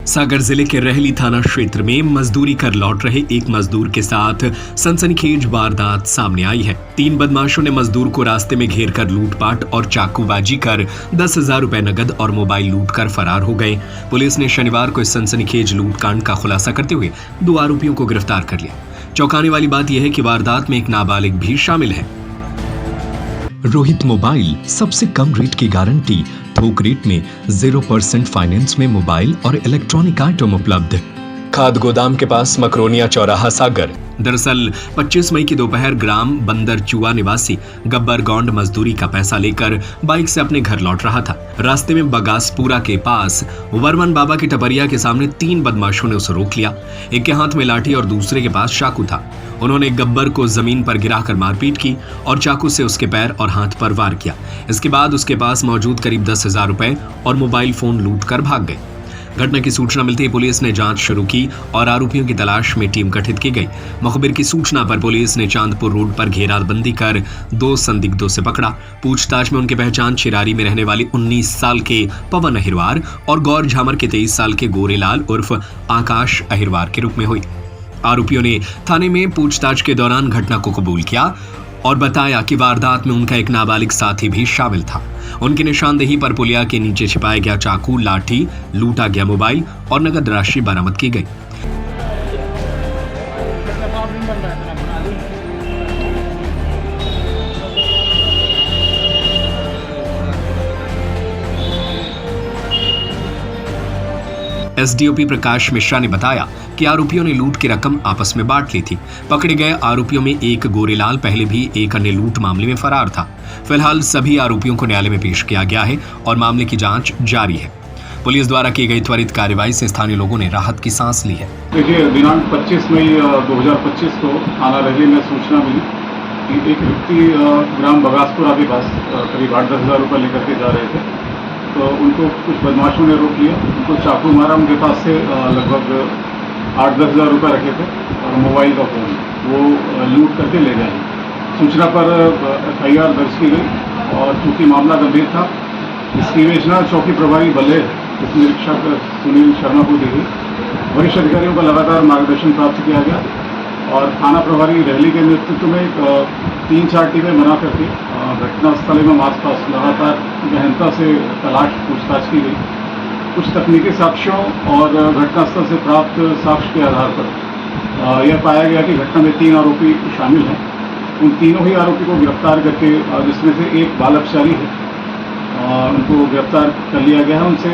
सागर जिले के रहली थाना क्षेत्र में मजदूरी कर लौट रहे एक मजदूर के साथ सनसनीखेज वारदात सामने आई है। 3 बदमाशों ने मजदूर को रास्ते में घेर कर लूटपाट और चाकूबाजी कर 10,000 रुपए नगद और मोबाइल लूट कर फरार हो गए। पुलिस ने शनिवार को इस सनसनीखेज लूटकांड का खुलासा करते हुए 2 आरोपियों को गिरफ्तार कर लिया। चौंकाने वाली बात यह है कि वारदात में एक नाबालिग भी शामिल है। रोहित मोबाइल, सबसे कम रेट की गारंटी, थोक रेट में 0% फाइनेंस में मोबाइल और इलेक्ट्रॉनिक आइटम उपलब्ध। खाद गोदाम के पास मकरोनिया चौराहा सागर। दरअसल 25 मई की दोपहर ग्राम बंदर चुआ निवासी गब्बर गौंड मजदूरी का पैसा लेकर बाइक से अपने घर लौट रहा था। रास्ते में बगासपुरा के पास वर्मन बाबा की टपरिया के सामने 3 बदमाशों ने उसे रोक लिया। एक के हाथ में लाठी और दूसरे के पास चाकू था। उन्होंने गब्बर को जमीन पर गिराकर मारपीट की और चाकू से उसके पैर और हाथ पर वार किया। इसके बाद उसके पास मौजूद करीब 10,000 रुपए और मोबाइल फोन लूट कर भाग गए। घटना की सूचना मिलते ही पुलिस ने जांच शुरू की और आरोपियों की तलाश में टीम गठित की गई। मुखबिर की सूचना पर पुलिस ने चांदपुर रोड पर घेराबंदी कर 2 संदिग्धों से पकड़ा। पूछताछ में उनकी पहचान चिरारी में रहने वाली 19 साल के पवन अहिरवार और गौर झामर के 23 साल के गोरेलाल उर्फ आकाश अहिरवार के रूप में हुई। आरोपियों ने थाने में पूछताछ के दौरान घटना को कबूल किया और बताया कि वारदात में उनका एक नाबालिग साथी भी शामिल था। उनकी निशानदेही पर पुलिया के नीचे छिपाया गया चाकू, लाठी, लूटा गया मोबाइल और नगद राशि बरामद की गई। एसडीओपी प्रकाश मिश्रा ने बताया कि आरोपियों ने लूट की रकम आपस में बांट ली थी। पकड़े गए आरोपियों में एक गोरेलाल पहले भी एक अन्य लूट मामले में फरार था। फिलहाल सभी आरोपियों को न्यायालय में पेश किया गया है और मामले की जांच जारी है। पुलिस द्वारा की गई त्वरित कार्रवाई से स्थानीय लोगों ने राहत की सांस ली है। देखिए, दिनांक 25 मई 2025 को थाना रहली में सूचना मिली कि एक व्यक्ति ग्राम बगासपुरा के पास करीब 8-10 हज़ार रुपये लेकर के जा रहे थे। तो उनको कुछ बदमाशों ने रोक लिया, उनको चाकू मारा। उनके पास से लगभग 8-10 हज़ार रुपये रखे थे और मोबाइल का फ़ोन वो लूट करके ले गए। सूचना पर FIR दर्ज की गई और चूँकि मामला गंभीर था, इसकी विवेचना चौकी प्रभारी बल्ले उप निरीक्षक सुनील शर्मा को दी गई। वरिष्ठ अधिकारियों का लगातार मार्गदर्शन प्राप्त किया गया और थाना प्रभारी रहली के नेतृत्व में 3-4 टीमें बना करके घटना स्थल एवं आसपास लगातार गहनता से तलाश पूछताछ की गई। कुछ तकनीकी साक्ष्यों और घटनास्थल से प्राप्त साक्ष्य के आधार पर यह पाया गया कि घटना में 3 आरोपी शामिल हैं। उन तीनों ही आरोपी को गिरफ्तार करके, जिसमें से एक बाल अपचारी है, उनको गिरफ्तार कर लिया गया है। उनसे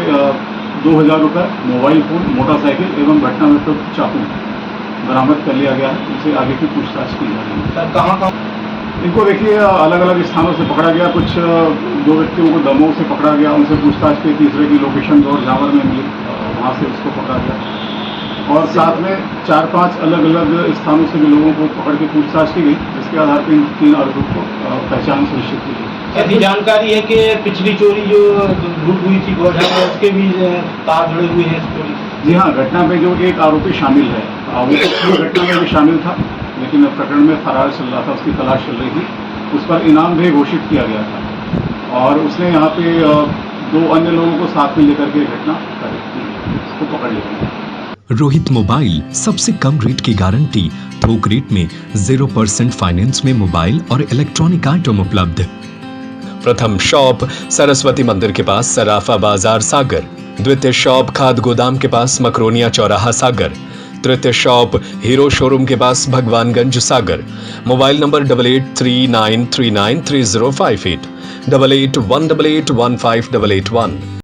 2,000 रुपये, मोबाइल फ़ोन, मोटरसाइकिल एवं घटना में प्रयुक्त चाकू बरामद कर लिया गया है। उनसे आगे की पूछताछ की जा रही है। कहाँ इनको देखिए अलग अलग स्थानों से पकड़ा गया। कुछ 2 व्यक्तियों को दमोह से पकड़ा गया, उनसे पूछताछ की। तीसरे की लोकेशन गौर झामर में मिली, वहाँ से उसको पकड़ा गया और साथ में 4-5 अलग अलग स्थानों से भी लोगों को पकड़ के पूछताछ की गई, जिसके आधार पर इन 3 आरोपियों को पहचान सुनिश्चित की गई। ऐसी जानकारी है कि पिछली चोरी जो लूट हुई थी गौर झामर, उसके भी तार जुड़े हुए हैं इस चोरी। जी हाँ, घटना में जो एक आरोपी शामिल है वो घटना में भी शामिल था, लेकिन प्रकरण में फरार चल रहा था, उसकी तलाश चल रही थी। उस पर इनाम भी घोषित किया गया था और उसने यहाँ पे 2 अन्य लोगों को साथ में लेकर के घटना करी, उसको पकड़ लिया। रोहित मोबाइल, सबसे कम रेट की गारंटी, थोक रेट में 0% फाइनेंस में मोबाइल और इलेक्ट्रॉनिक आइटम उपलब्ध। प्रथम शॉप सरस्वती मंदिर के पास सराफा बाजार सागर। द्वितीय शॉप खाद गोदाम के पास मकरोनिया चौराहा सागर। तृतीय शॉप हीरो शोरूम के पास भगवानगंज सागर। Mobile number 8839393058, 88188158158881।